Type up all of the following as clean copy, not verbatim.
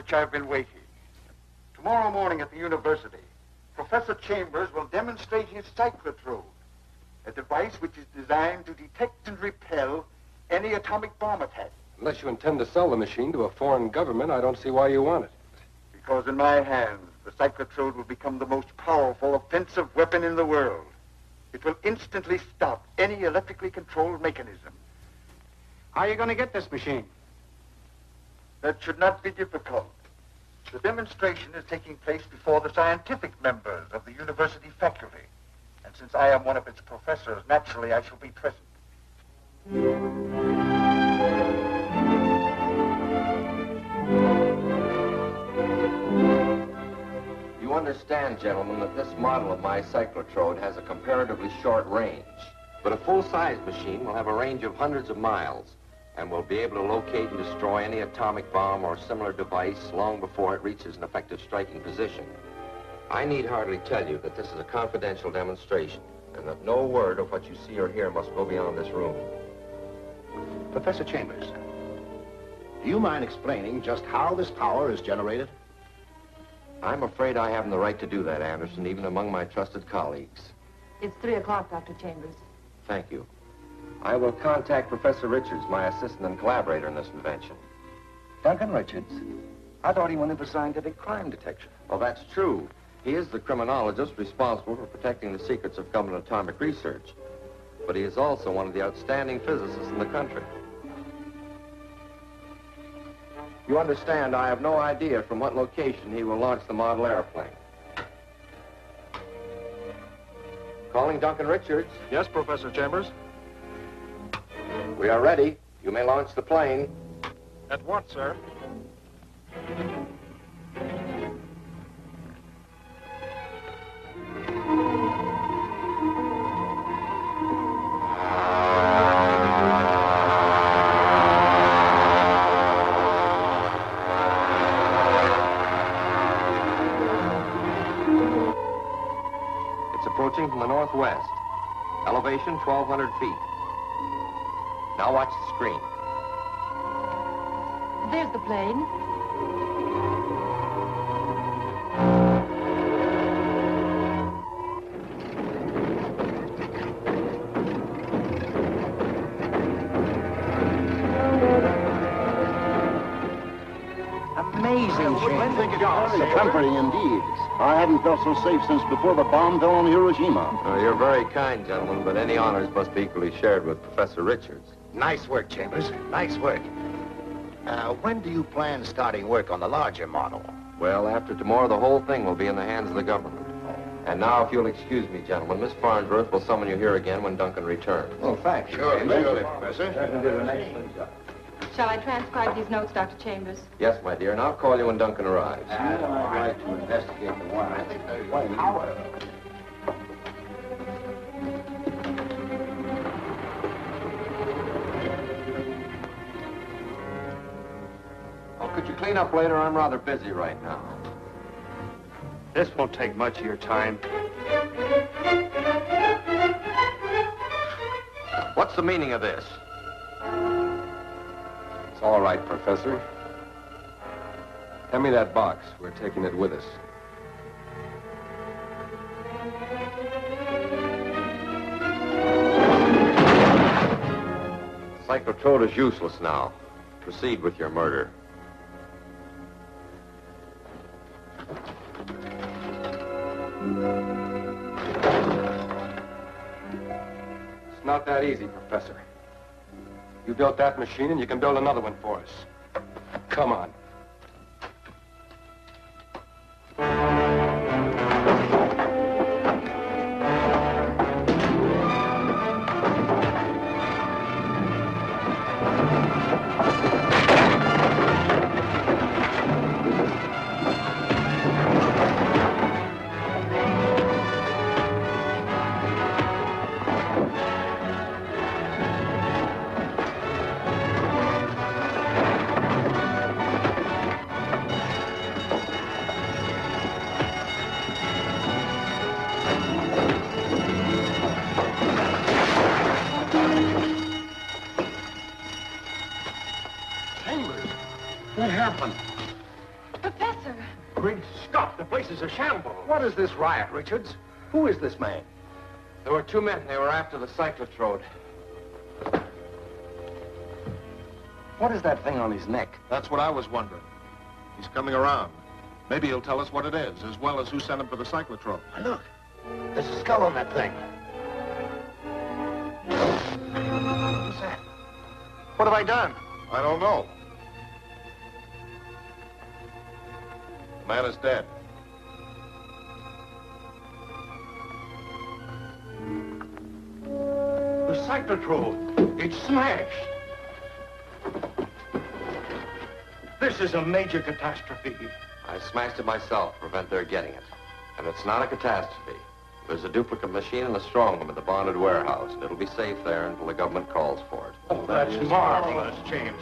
which I've been waiting. Tomorrow morning at the university, Professor Chambers will demonstrate his cyclotrode, a device which is designed to detect and repel any atomic bomb attack. Unless you intend to sell the machine to a foreign government, I don't see why you want it. Because in my hands, the cyclotrode will become the most powerful offensive weapon in the world. It will instantly stop any electrically controlled mechanism. How are you going to get this machine? That should not be difficult. The demonstration is taking place before the scientific members of the university faculty. And since I am one of its professors, naturally I shall be present. You understand, gentlemen, that this model of my cyclotrode has a comparatively short range. But a full-size machine will have a range of hundreds of miles and will be able to locate and destroy any atomic bomb or similar device long before it reaches an effective striking position. I need hardly tell you that this is a confidential demonstration and that no word of what you see or hear must go beyond this room. Professor Chambers, do you mind explaining just how this power is generated? I'm afraid I haven't the right to do that, Anderson, even among my trusted colleagues. It's 3 o'clock, Dr. Chambers. Thank you. I will contact Professor Richards, my assistant and collaborator in this invention. Duncan Richards? I thought he went in for scientific crime detection. Well, that's true. He is the criminologist responsible for protecting the secrets of government atomic research. But he is also one of the outstanding physicists in the country. You understand, I have no idea from what location he will launch the model airplane. Calling Duncan Richards. Yes, Professor Chambers. We are ready. You may launch the plane. At what, sir? It's approaching from the northwest. Elevation 1,200 feet. Now watch the screen. There's the plane. Amazing, Chambers. Comforting indeed. I haven't felt so safe since before the bomb fell on Hiroshima. You're very kind, gentlemen, but any honors must be equally shared with Professor Richards. Nice work, Chambers. Nice work. When do you plan starting work on the larger model? Well, after tomorrow, the whole thing will be in the hands of the government. And now, if you'll excuse me, gentlemen, Miss Farnsworth will summon you here again when Duncan returns. Oh, thanks. Surely, Professor. Did an excellent job. Shall I transcribe these notes, Dr. Chambers? Yes, my dear, and I'll call you when Duncan arrives. I'd like to investigate the wire. Power. Oh, could you clean up later? I'm rather busy right now. This won't take much of your time. What's the meaning of this? It's all right, Professor. Hand me that box. We're taking it with us. Cyclotrode is useless now. Proceed with your murder. It's not that easy, Professor. You built that machine, and you can build another one for us. Come on. What happened? Great Scott, the place is a shambles. What is this riot, Richards? Who is this man? There were 2 men. They were after the cyclotrode. What is that thing on his neck? That's what I was wondering. He's coming around. Maybe he'll tell us what it is, as well as who sent him for the cyclotrode. Look, there's a skull on that thing. What's that? What have I done? I don't know. The man is dead. The cyclotrode. It's smashed. This is a major catastrophe. I smashed it myself to prevent their getting it. And it's not a catastrophe. There's a duplicate machine in the strong room at the bonded warehouse, and it'll be safe there until the government calls for it. Oh, that's marvelous, James.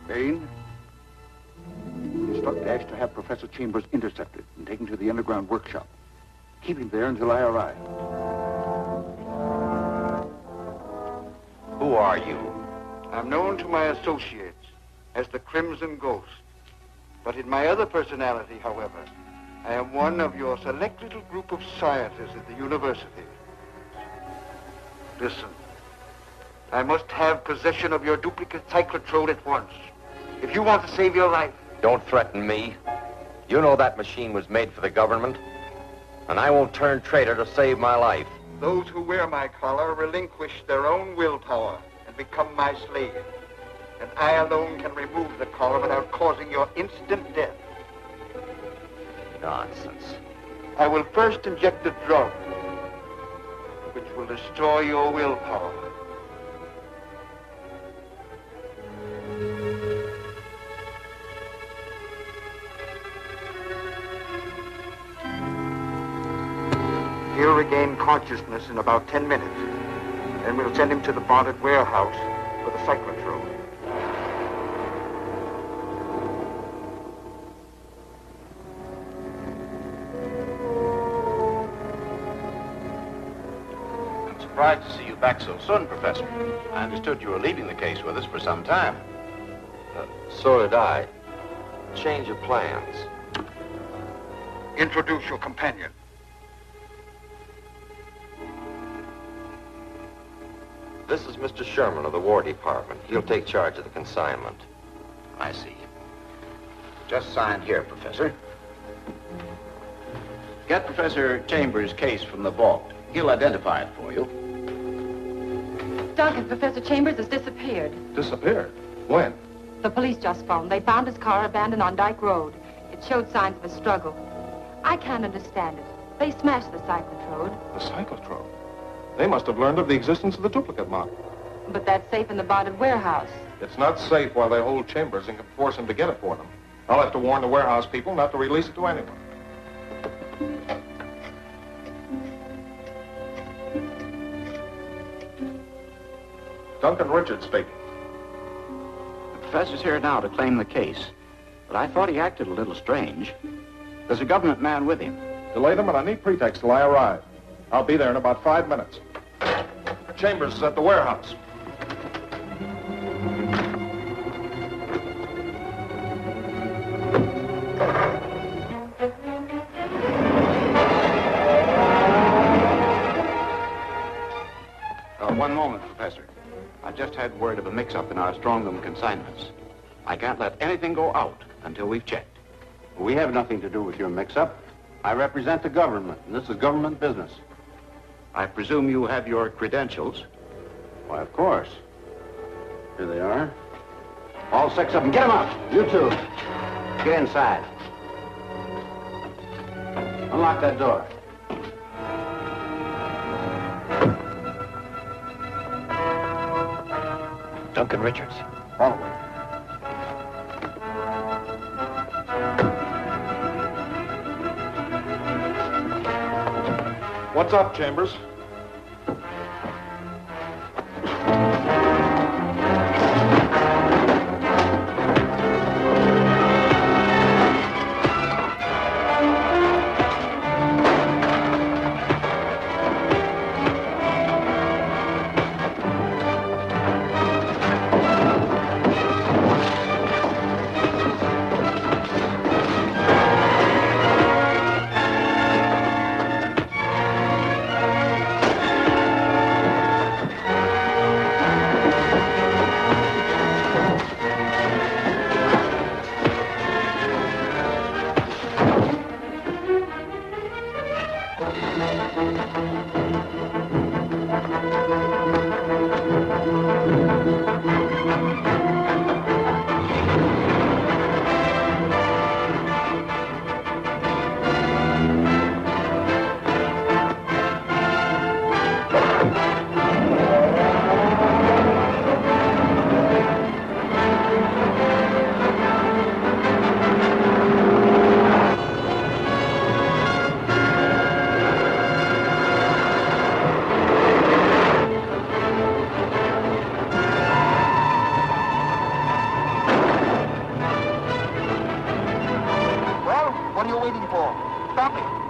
Bain, instruct Dash to have Professor Chambers intercepted and taken to the underground workshop. Keep him there until I arrive. Who are you? I'm known to my associates as the Crimson Ghost. But in my other personality, however, I am one of your select little group of scientists at the university. Listen, I must have possession of your duplicate cyclotrode at once. If you want to save your life. Don't threaten me. You know that machine was made for the government, and I won't turn traitor to save my life. Those who wear my collar relinquish their own willpower and become my slave. And I alone can remove the collar without causing your instant death. Nonsense. I will first inject a drug, which will destroy your willpower. He'll regain consciousness in about 10 minutes. Then we'll send him to the bonded warehouse for the cyclotrode. I'm surprised to see you back so soon, Professor. I understood you were leaving the case with us for some time. So did I. Change of plans. Introduce your companion. This is Mr. Sherman of the War Department. He'll take charge of the consignment. I see. Just sign here, Professor. Get Professor Chambers' case from the vault. He'll identify it for you. Duncan, Professor Chambers has disappeared. Disappeared? When? The police just phoned. They found his car abandoned on Dyke Road. It showed signs of a struggle. I can't understand it. They smashed the cyclotrode. The cyclotrode. They must have learned of the existence of the duplicate model. But that's safe in the bonded warehouse. It's not safe while they hold Chambers and can force him to get it for them. I'll have to warn the warehouse people not to release it to anyone. Duncan Richards speaking. The professor's here now to claim the case, but I thought he acted a little strange. There's a government man with him. Delay them on any pretext till I arrive. I'll be there in about 5 minutes. Chambers is at the warehouse. One moment, Professor. I just had word of a mix-up in our strong room consignments. I can't let anything go out until we've checked. We have nothing to do with your mix-up. I represent the government, and this is government business. I presume you have your credentials? Why, of course. Here they are. All 6 of them. Get them out. You two. Get inside. Unlock that door. Duncan Richards. Follow me. What's up, Chambers? for? Stop it!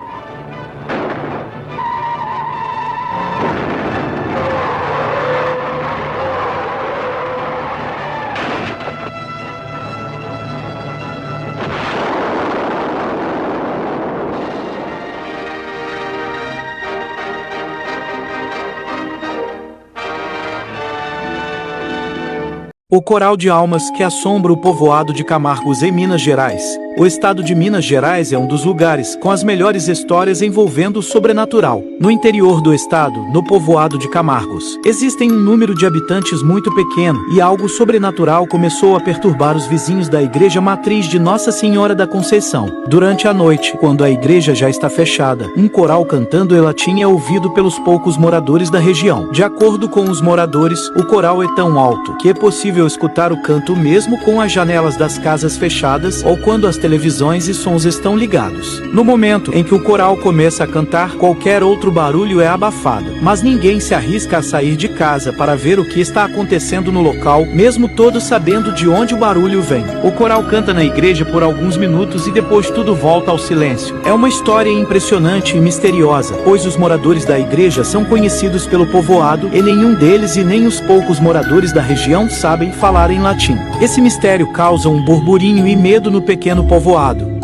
O coral de almas que assombra o povoado de Camargos em Minas Gerais. O estado de Minas Gerais é um dos lugares com as melhores histórias envolvendo o sobrenatural. No interior do estado, no povoado de Camargos, existem um número de habitantes muito pequeno e algo sobrenatural começou a perturbar os vizinhos da igreja matriz de Nossa Senhora da Conceição. Durante a noite, quando a igreja já está fechada, um coral cantando em latim é ouvido pelos poucos moradores da região. De acordo com os moradores, o coral é tão alto que é possível escutar o canto mesmo com as janelas das casas fechadas ou quando as televisões e sons estão ligados. No momento em que o coral começa a cantar, qualquer outro barulho é abafado, mas ninguém se arrisca a sair de casa para ver o que está acontecendo no local, mesmo todos sabendo de onde o barulho vem. O coral canta na igreja por alguns minutos e depois tudo volta ao silêncio. É uma história impressionante e misteriosa, pois os moradores da igreja são conhecidos pelo povoado e nenhum deles e nem os poucos moradores da região sabem falar em latim. Esse mistério causa um burburinho e medo no pequeno povoado.